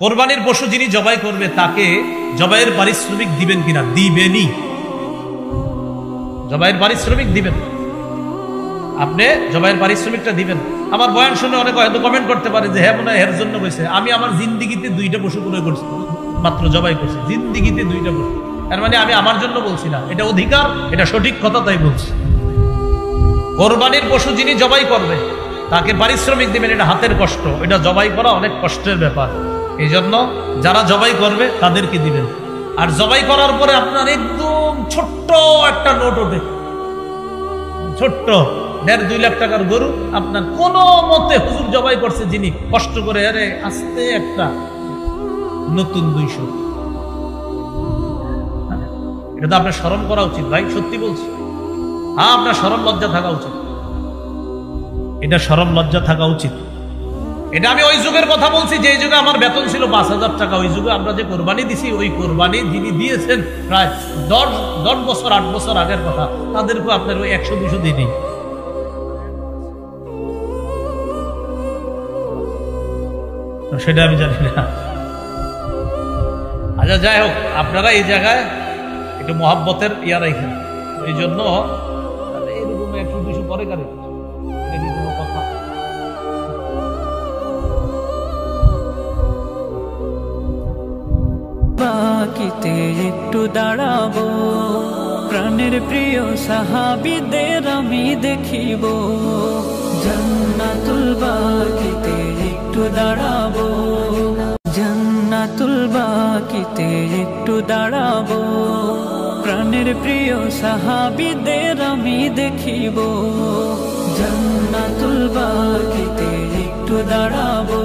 কোরবানির পশু যিনি জবাই করবে তাকে জবাইয়ের পারিশ্রমিক দিবেন কিনা? দিবেনই। জবাইয়ের পারিশ্রমিক দিবেন, আপনি জবাইয়ের পারিশ্রমিকটা দিবেন। আমার বয়ান শুনে অনেক হয়তো কমেন্ট করতে পারে যে হ্যাঁ মনে হয় এর জন্য বলছে। আমি আমার জিন্দিগিতে 2টা পশু ক্রয় করছি, মাত্র জবাই করছি, জিন্দিগিতে 2টা পশু। এর মানে আমি আমার জন্য বলছি না, এটা অধিকার, এটা সঠিক কথা, তাই বলছি। কোরবানির পশু যিনি জবাই করবে তাকে পারিশ্রমিক দিবেন, এটা হাতের কষ্ট, এটা জবাই করা অনেক কষ্টের ব্যাপার। এই জন্য যারা জবাই করবে তাদেরকে দিবেন। আর জবাই করার পরে আপনার একদম ছোট্ট একটা নোট ওঠে, ছোট্ট 1.5-2 লাখ টাকার গরু আপনার কোনো মতে হুজুর জবাই করছে যিনি, কষ্ট করে, আরে আস্তে একটা নতুন 200। এটা তো আপনার শরম করা উচিত ভাই, সত্যি বলছি। হ্যাঁ, আপনার শরম লজ্জা থাকা উচিত, এটা শরম লজ্জা থাকা উচিত। এটা আমি ওই যুগের কথা বলছি যে যুগে আমার বেতন ছিল 5,000 টাকা। ওই যুগে আমরা যে কোরবানি দিছি, ওই কোরবানি যিনি দিয়েছেন প্রায় 10 বছর 8 বছর আগের কথা, তাদেরকে আপনার ওই 100-200 দিনই। সেটা আমি জানি না। আচ্ছা, যাই হোক, আপনারা এই জায়গায় একটু মহাব্বতের ইয়া রাখেন। এই জন্য এরকম 100-200 পরে কারে কোনো কথা। বাকিতে একটু দাঁড়াবো, প্রাণের প্রিয় সাহাবীদের আমি দেখিব। জান্নাতুল বাকিতে একটু দাঁড়াবো, জান্নাতুল বাকিতে একটু দাঁড়াবো, প্রাণের প্রিয় সাহাবীদের আমি দেখিব। জান্নাতুল বাকিতে একটু দাঁড়াবো।